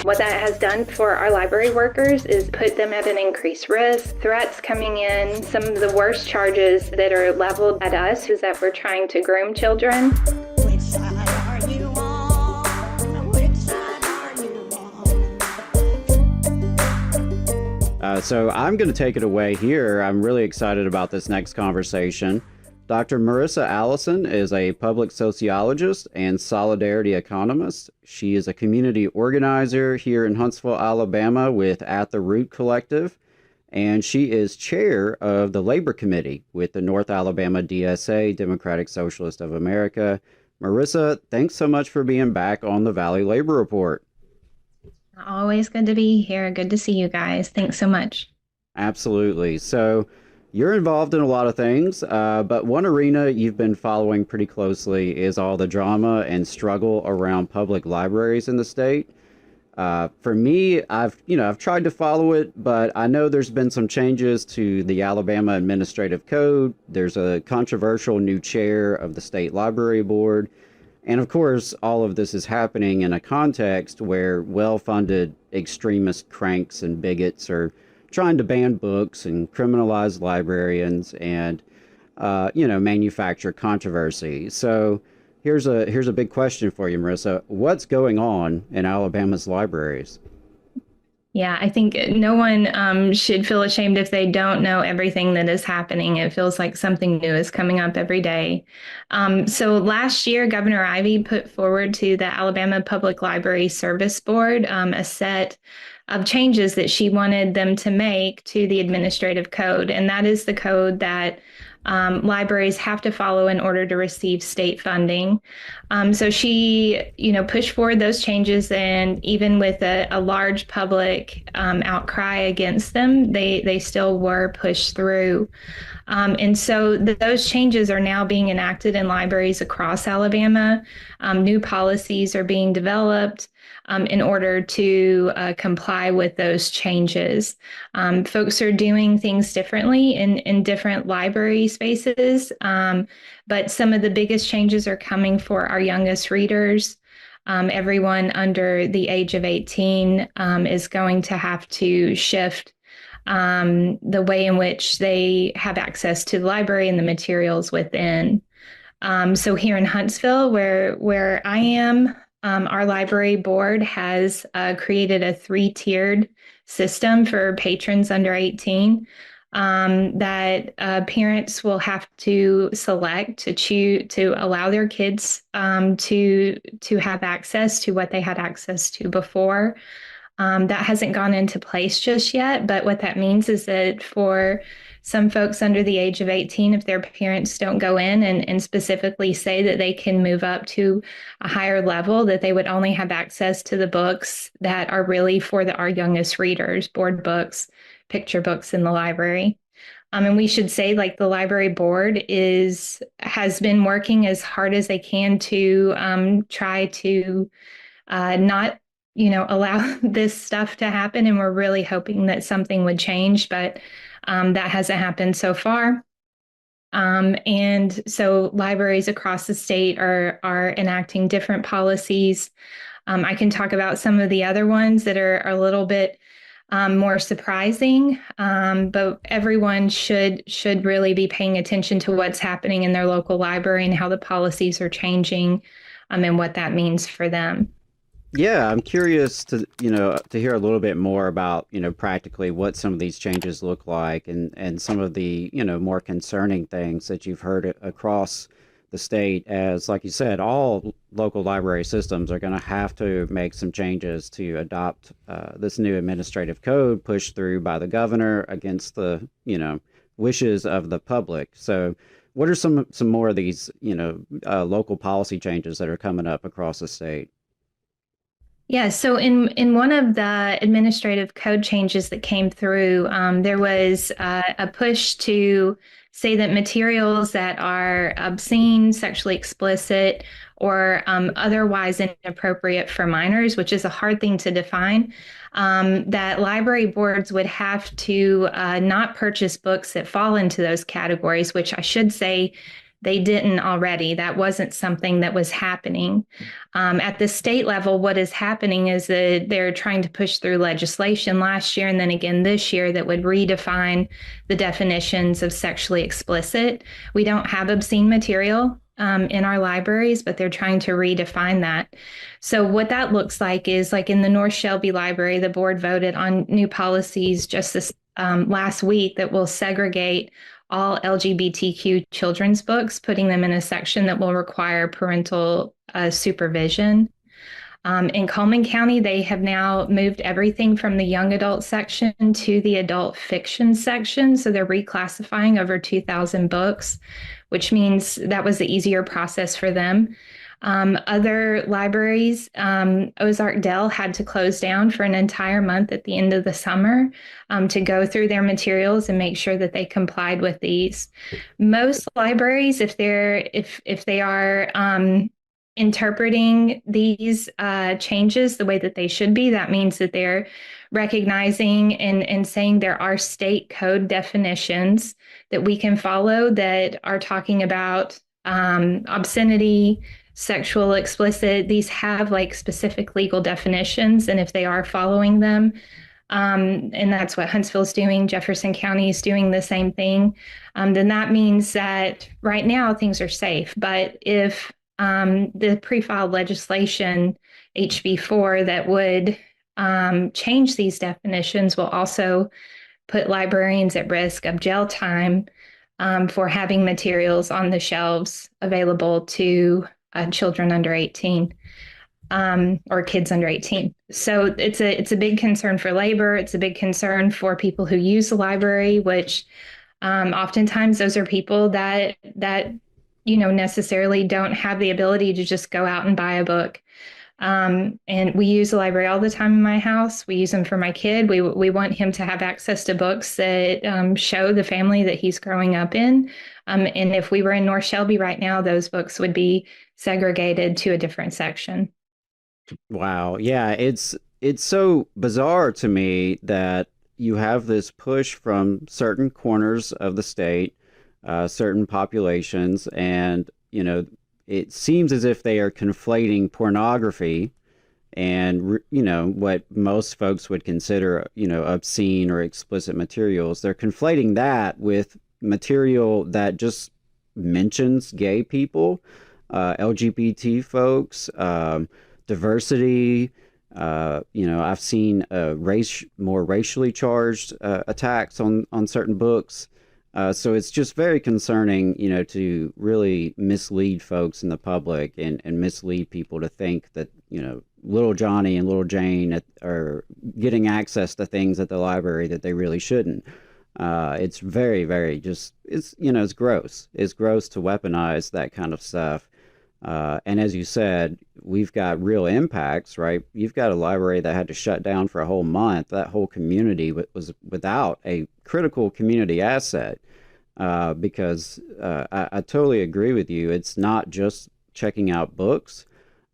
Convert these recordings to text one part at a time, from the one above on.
What that has done for our library workers is put them at an increased risk, threats coming in, some of the worst charges that are leveled at us is that we're trying to groom children. Which side are you on? Which side are you on? So I'm going to take it away here. I'm really excited about this next conversation. Dr. Marisa Allison is a public sociologist and solidarity economist. She is a community organizer here in Huntsville, Alabama with At the Root Collective, and she is chair of the Labor Committee with the North Alabama DSA, Democratic Socialist of America. Marisa, thanks so much for being back on the Valley Labor Report. Always good to be here. Good to see you guys. Thanks so much. Absolutely. So you're involved in a lot of things, but one arena you've been following pretty closely is all the drama and struggle around public libraries in the state. For me, I've tried to follow it, but I know there's been some changes to the Alabama Administrative Code. There's a controversial new chair of the State Library Board. And of course, all of this is happening in a context where well-funded extremist cranks and bigots are trying to ban books and criminalize librarians and, manufacture controversy. So here's a big question for you, Marisa. What's going on in Alabama's libraries? Yeah, I think no one should feel ashamed if they don't know everything that is happening. It feels like something new is coming up every day. So last year, Governor Ivey put forward to the Alabama Public Library Service Board a set of changes that she wanted them to make to the administrative code. And that is the code that libraries have to follow in order to receive state funding. So she, pushed forward those changes, and even with a large public outcry against them, they still were pushed through. And so those changes are now being enacted in libraries across Alabama. New policies are being developed in order to comply with those changes. Folks are doing things differently in different library spaces, but some of the biggest changes are coming for our youngest readers. Everyone under the age of 18 is going to have to shift the way in which they have access to the library and the materials within. So here in Huntsville, where I am, our library board has created a 3-tiered system for patrons under 18 that parents will have to select to allow their kids to have access to what they had access to before. That hasn't gone into place just yet, but what that means is that for some folks under the age of 18, if their parents don't go in and specifically say that they can move up to a higher level, that they would only have access to the books that are really for our youngest readers, board books, picture books in the library. And we should say, the library board has been working as hard as they can to try to not allow this stuff to happen. And we're really hoping that something would change, but that hasn't happened so far. And so libraries across the state are enacting different policies. I can talk about some of the other ones that are a little bit more surprising, but everyone should really be paying attention to what's happening in their local library and how the policies are changing, and what that means for them. Yeah, I'm curious to hear a little bit more about, practically what some of these changes look like and some of the, more concerning things that you've heard across the state, as, like you said, all local library systems are going to have to make some changes to adopt this new administrative code pushed through by the governor against the, wishes of the public. So what are some more of these, local policy changes that are coming up across the state? Yeah, so in one of the administrative code changes that came through, there was a push to say that materials that are obscene, sexually explicit, or otherwise inappropriate for minors, which is a hard thing to define, that library boards would have to not purchase books that fall into those categories, which I should say they didn't already. That wasn't something that was happening. At the state level, what is happening is that they're trying to push through legislation last year and then again this year that would redefine the definitions of sexually explicit. We don't have obscene material in our libraries, but they're trying to redefine that. So what that looks like is like in the North Shelby Library, the board voted on new policies just this last week that will segregate all LGBTQ children's books, putting them in a section that will require parental supervision. In Coleman County, they have now moved everything from the young adult section to the adult fiction section. So they're reclassifying over 2,000 books, which means that was the easier process for them. Other libraries, Ozark Dell had to close down for an entire month at the end of the summer to go through their materials and make sure that they complied with these. Most libraries, if they are interpreting these changes the way that they should be, that means that they're recognizing and saying there are state code definitions that we can follow that are talking about obscenity, sexual explicit. These have like specific legal definitions, and if they are following them, and that's what Huntsville's doing, Jefferson County is doing the same thing, then that means that right now things are safe. But if the pre-filed legislation, HB4, that would change these definitions will also put librarians at risk of jail time for having materials on the shelves available to children under 18 or kids under 18. So it's a big concern for labor. It's a big concern for people who use the library, which oftentimes those are people that necessarily don't have the ability to just go out and buy a book. And we use the library all the time in my house. We use them for my kid. We want him to have access to books that show the family that he's growing up in. And if we were in North Shelby right now, those books would be segregated to a different section. Wow. Yeah, it's so bizarre to me that you have this push from certain corners of the state, certain populations, and it seems as if they are conflating pornography and what most folks would consider obscene or explicit materials. They're conflating that with material that just mentions gay people, LGBT folks, diversity. I've seen more racially charged attacks on certain books. So it's just very concerning, to really mislead folks in the public and mislead people to think that, little Johnny and little Jane are getting access to things at the library that they really shouldn't. It's very, very it's gross. It's gross to weaponize that kind of stuff. And as you said, we've got real impacts, right? You've got a library that had to shut down for a whole month. That whole community was without a critical community asset, because I totally agree with you. It's not just checking out books.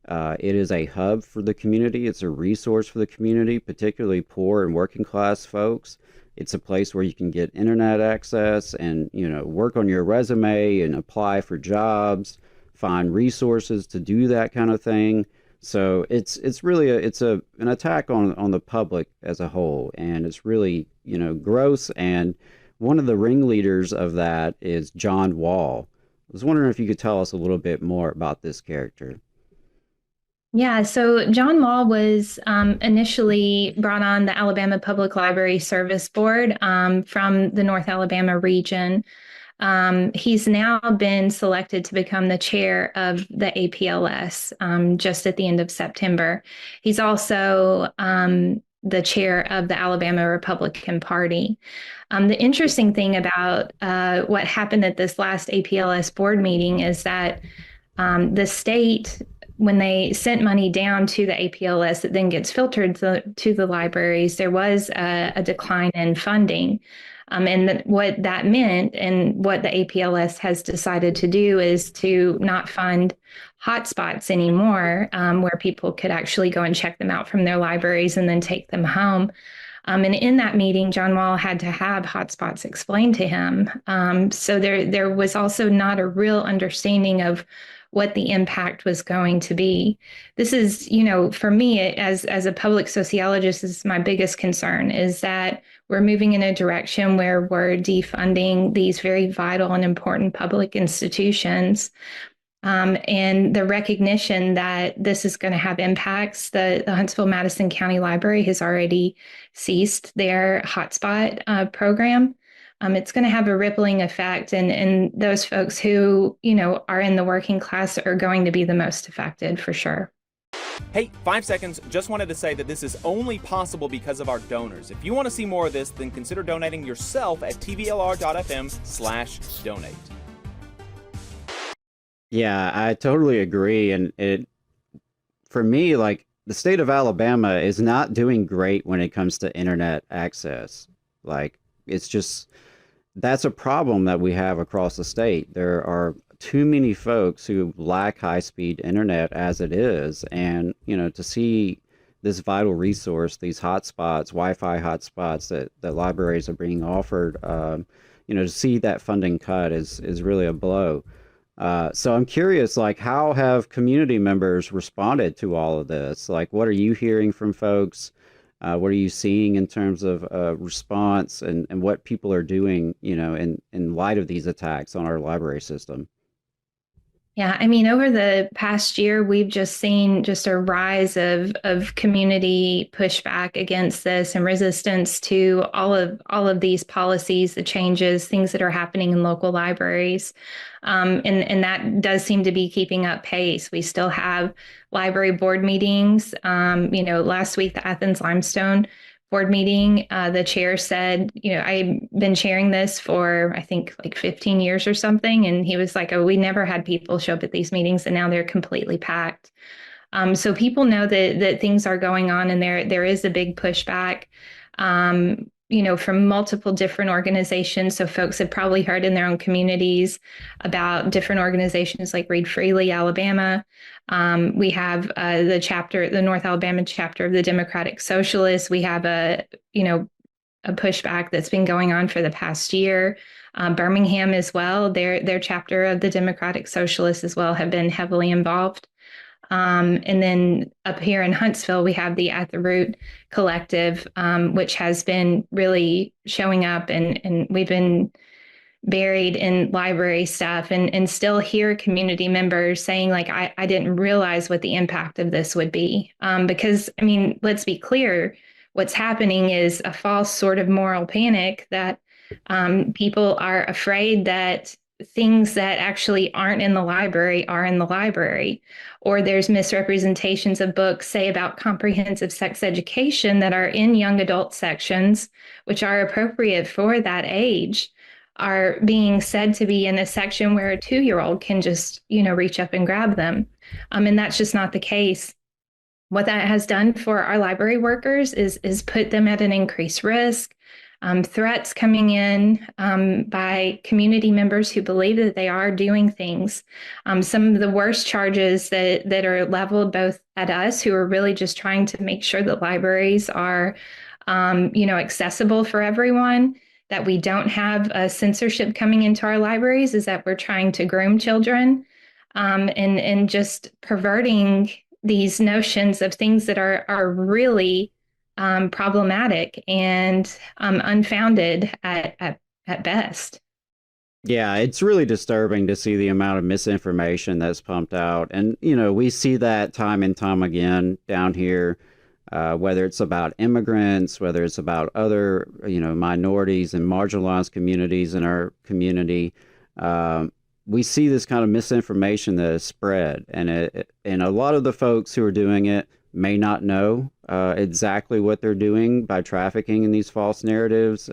It is a hub for the community. It's a resource for the community, particularly poor and working class folks. It's a place where you can get internet access and, work on your resume and apply for jobs, find resources to do that kind of thing. So it's really an attack on the public as a whole, and it's really gross. And one of the ringleaders of that is John Wall. I was wondering if you could tell us a little bit more about this character. Yeah, so John Wall was initially brought on the Alabama Public Library Service Board from the North Alabama region. He's now been selected to become the chair of the APLS just at the end of September. He's also the chair of the Alabama Republican Party. The interesting thing about what happened at this last APLS board meeting is that the state, when they sent money down to the APLS that then gets filtered to the libraries, there was a decline in funding. And what that meant, and what the APLS has decided to do, is to not fund hotspots anymore, where people could actually go and check them out from their libraries and then take them home. And in that meeting, John Wall had to have hotspots explained to him. So there was also not a real understanding of what the impact was going to be. This is, for me, as a public sociologist, this is my biggest concern, is that we're moving in a direction where we're defunding these very vital and important public institutions. And the recognition that this is going to have impacts. The Huntsville-Madison County Library has already ceased their hotspot program. It's going to have a rippling effect, and those folks who, are in the working class are going to be the most affected for sure. Hey, 5 seconds. Just wanted to say that this is only possible because of our donors. If you want to see more of this, then consider donating yourself at tvlr.fm/donate. Yeah, I totally agree. And for me, like, the state of Alabama is not doing great when it comes to internet access. Like, it's just, that's a problem that we have across the state. There are too many folks who lack high-speed internet as it is. And, to see this vital resource, these hotspots, Wi-Fi hotspots that libraries are being offered, to see that funding cut is really a blow. So I'm curious, like, how have community members responded to all of this? Like, what are you hearing from folks? What are you seeing in terms of response and what people are doing, in light of these attacks on our library system? Yeah, I mean, over the past year, we've just seen just a rise of community pushback against this and resistance to all of these policies, the changes, things that are happening in local libraries. And that does seem to be keeping up pace. We still have library board meetings. Last week, the Athens Limestone board meeting, the chair said, I've been chairing this for, I think, like 15 years or something. And he was like, oh, we never had people show up at these meetings, and now they're completely packed. So people know that things are going on, and there is a big pushback, from multiple different organizations. So folks have probably heard in their own communities about different organizations like Read Freely Alabama. We have the North Alabama chapter of the Democratic Socialists. We have a pushback that's been going on for the past year. Birmingham as well, their chapter of the Democratic Socialists as well have been heavily involved. And then up here in Huntsville, we have the At the Root Collective, which has been really showing up, and we've been buried in library stuff and still hear community members saying, like, I didn't realize what the impact of this would be. Because, I mean, let's be clear, what's happening is a false sort of moral panic that people are afraid that things that actually aren't in the library are in the library, or there's misrepresentations of books, say about comprehensive sex education, that are in young adult sections, which are appropriate for that age, are being said to be in a section where a 2-year-old can just, reach up and grab them. And that's just not the case. What that has done for our library workers is put them at an increased risk. Threats coming in by community members who believe that they are doing things. Some of the worst charges that are leveled both at us, who are really just trying to make sure that libraries are, accessible for everyone, that we don't have censorship coming into our libraries, is that we're trying to groom children and just perverting these notions of things that are really problematic and unfounded at best. Yeah, it's really disturbing to see the amount of misinformation that's pumped out. And, we see that time and time again down here, whether it's about immigrants, whether it's about other, minorities and marginalized communities in our community. We see this kind of misinformation that is spread. And a lot of the folks who are doing it may not know exactly what they're doing by trafficking in these false narratives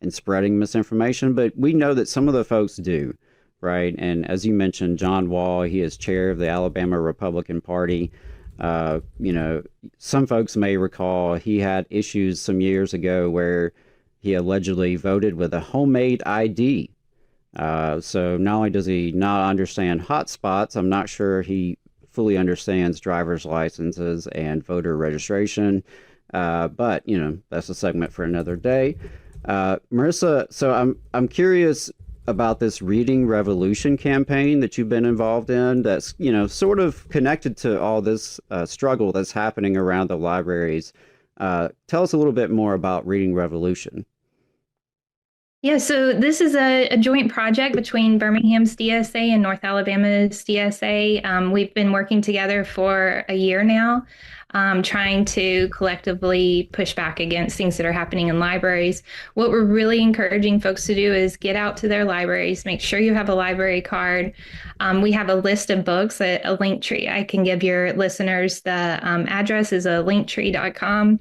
and spreading misinformation, but we know that some of the folks do, right? And as you mentioned, John Wall, he is chair of the Alabama Republican Party. Some folks may recall he had issues some years ago where he allegedly voted with a homemade ID. So not only does he not understand hotspots, I'm not sure he fully understands driver's licenses and voter registration. But that's a segment for another day. Marissa, so I'm curious about this Reading Revolution campaign that you've been involved in. That's sort of connected to all this struggle that's happening around the libraries. Tell us a little bit more about Reading Revolution. Yeah, so this is a joint project between Birmingham's DSA and North Alabama's DSA. We've been working together for a year now, trying to collectively push back against things that are happening in libraries. What we're really encouraging folks to do is get out to their libraries, make sure you have a library card. We have a list of books, a link tree. I can give your listeners the address is a linktree.com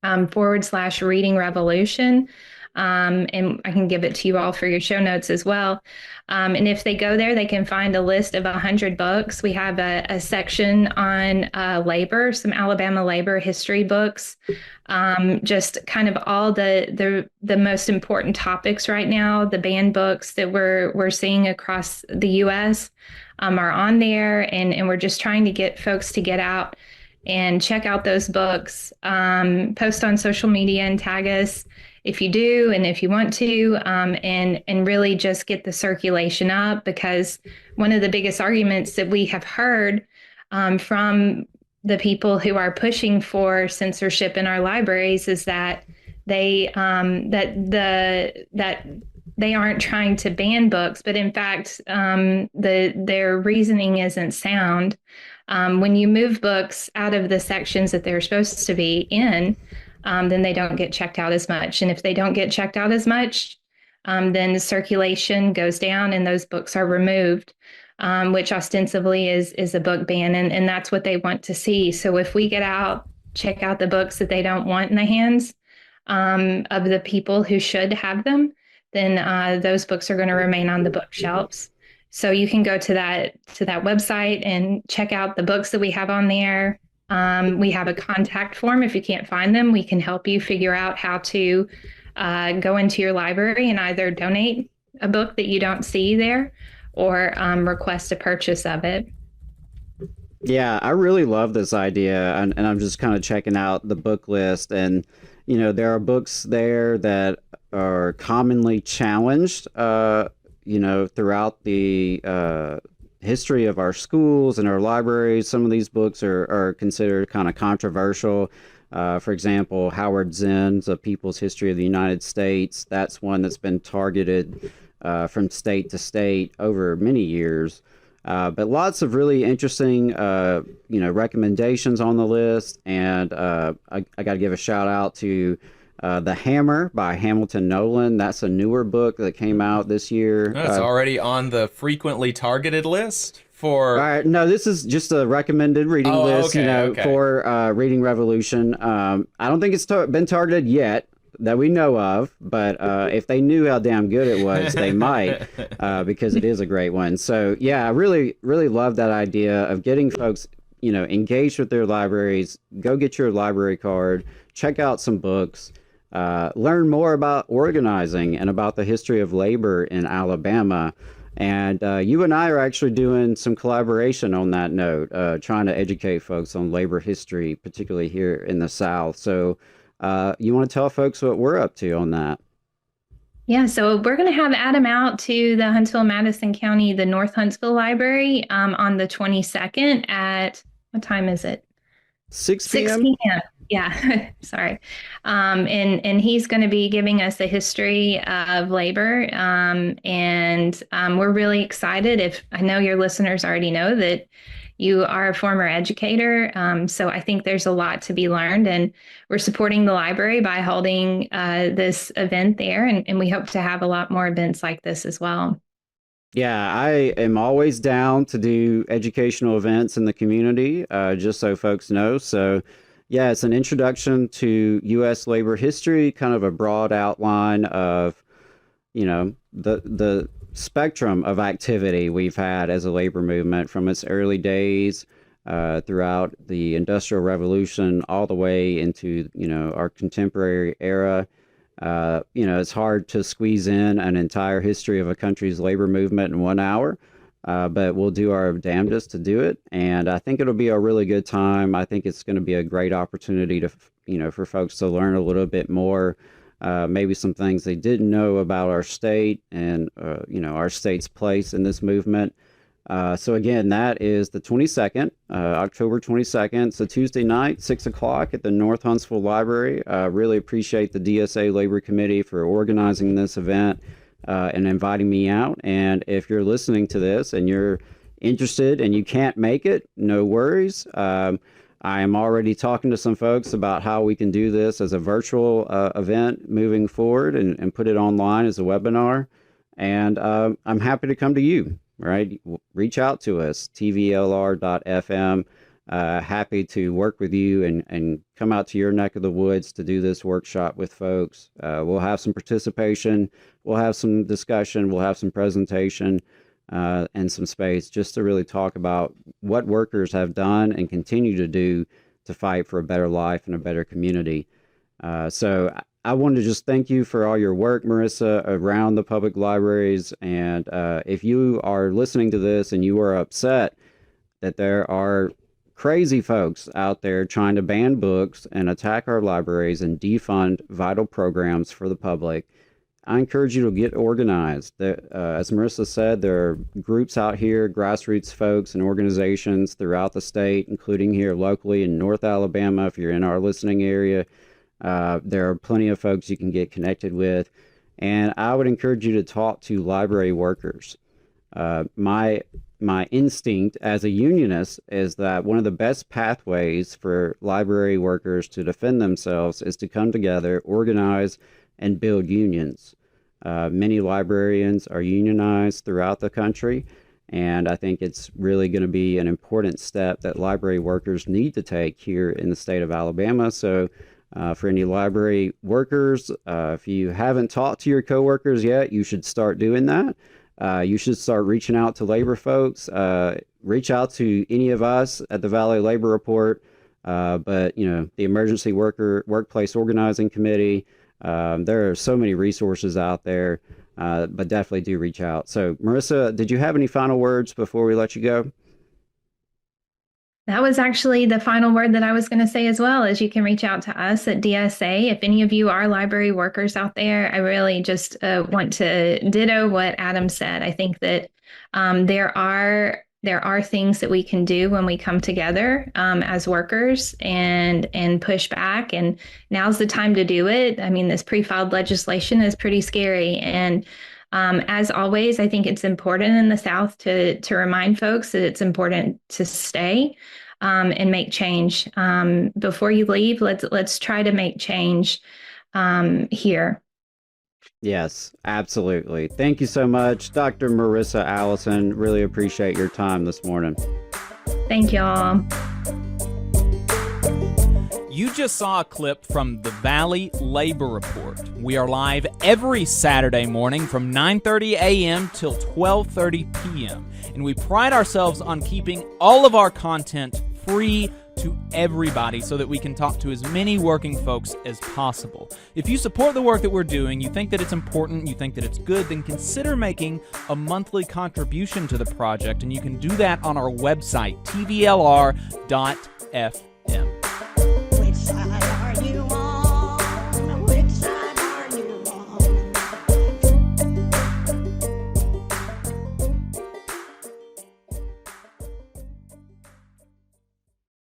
/reading revolution. And I can give it to you all for your show notes as well. And if they go there, they can find a list of 100 books. We have a section on labor, some Alabama labor history books, just kind of all the most important topics right now. The banned books that we're seeing across the U.S. Are on there, and we're just trying to get folks to get out and check out those books, post on social media and tag us if you do and if you want to, and really just get the circulation up, because one of the biggest arguments that we have heard from the people who are pushing for censorship in our libraries is that they aren't trying to ban books, but in fact, their reasoning isn't sound. When you move books out of the sections that they're supposed to be in, then they don't get checked out as much. And if they don't get checked out as much, then the circulation goes down and those books are removed, which ostensibly is a book ban. And that's what they want to see. So if we get out, check out the books that they don't want in the hands of the people who should have them, then those books are going to remain on the bookshelves. So you can go to that website and check out the books that we have on there. We have a contact form. If you can't find them, we can help you figure out how to go into your library and either donate a book that you don't see there or request a purchase of it. Yeah, I really love this idea, and I'm just kind of checking out the book list, and there are books there that are commonly challenged throughout the history of our schools and our libraries. Some of these books are considered kind of controversial. For example, Howard Zinn's A People's History of the United States. That's one that's been targeted from state to state over many years. But lots of really interesting, recommendations on the list. And I got to give a shout out to The Hammer by Hamilton Nolan. That's a newer book that came out this year. It's already on the frequently targeted list for... no, this is just a recommended reading list, okay. For Reading Revolution. I don't think it's been targeted yet that we know of, but if they knew how damn good it was, they might, because it is a great one. So yeah, I really, really love that idea of getting folks, engaged with their libraries. Go get your library card, check out some books, learn more about organizing and about the history of labor in Alabama. And you and I are actually doing some collaboration on that note, trying to educate folks on labor history, particularly here in the South. So you want to tell folks what we're up to on that? Yeah, so we're going to have Adam out to the Huntsville, Madison County, the North Huntsville Library on the 22nd at, what time is it? 6 p.m. 6 p.m. Yeah, sorry. And he's going to be giving us a history of labor. And we're really excited. I know your listeners already know that you are a former educator. So I think there's a lot to be learned, and we're supporting the library by holding this event there. And we hope to have a lot more events like this as well. Yeah, I am always down to do educational events in the community, just so folks know. So yeah, it's an introduction to U.S. labor history, kind of a broad outline of, the spectrum of activity we've had as a labor movement from its early days throughout the Industrial Revolution all the way into, our contemporary era. It's hard to squeeze in an entire history of a country's labor movement in 1 hour. but we'll do our damnedest to do it. And I think it'll be a really good time. I think it's going to be a great opportunity to, for folks to learn a little bit more, maybe some things they didn't know about our state and, our state's place in this movement. So again, that is the 22nd, October 22nd. It's a Tuesday night, 6 o'clock at the North Huntsville Library. Really appreciate the DSA Labor Committee for organizing this event and inviting me out. And if you're listening to this and you're interested and you can't make it, no worries. I am already talking to some folks about how we can do this as a virtual event moving forward and put it online as a webinar. And I'm happy to come to you. Right? Reach out to us, tvlr.fm. Happy to work with you and come out to your neck of the woods to do this workshop with folks. We'll have some participation. We'll have some discussion. We'll have some presentation and some space just to really talk about what workers have done and continue to do to fight for a better life and a better community. So I wanted to just thank you for all your work, Marisa, around the public libraries. And if you are listening to this and you are upset that there are crazy folks out there trying to ban books and attack our libraries and defund vital programs for the public, I encourage you to get organized. As Marisa said, there are groups out here, grassroots folks and organizations throughout the state, including here locally in North Alabama, if you're in our listening area. There are plenty of folks you can get connected with, and I would encourage you to talk to library workers. My instinct as a unionist is that one of the best pathways for library workers to defend themselves is to come together, organize, and build unions. Many librarians are unionized throughout the country, and I think it's really going to be an important step that library workers need to take here in the state of Alabama. So for any library workers, if you haven't talked to your coworkers yet, you should start doing that. You should start reaching out to labor folks. Reach out to any of us at the Valley Labor Report, but the Emergency Workplace Organizing Committee. There are so many resources out there, but definitely do reach out. So, Marisa, did you have any final words before we let you go? That was actually the final word that I was going to say as well, is you can reach out to us at DSA. If any of you are library workers out there, I really just want to ditto what Adam said. I think that there are things that we can do when we come together as workers and push back. And now's the time to do it. I mean, this pre-filed legislation is pretty scary. And as always, I think it's important in the South to remind folks that it's important to stay and make change. Before you leave, let's try to make change here. Yes, absolutely. Thank you so much, Dr. Marisa Allison. Really appreciate your time this morning. Thank y'all. You just saw a clip from the Valley Labor Report. We are live every Saturday morning from 9:30 a.m. till 12:30 p.m. And we pride ourselves on keeping all of our content free to everybody so that we can talk to as many working folks as possible. If you support the work that we're doing, you think that it's important, you think that it's good, then consider making a monthly contribution to the project, and you can do that on our website, tvlr.fm.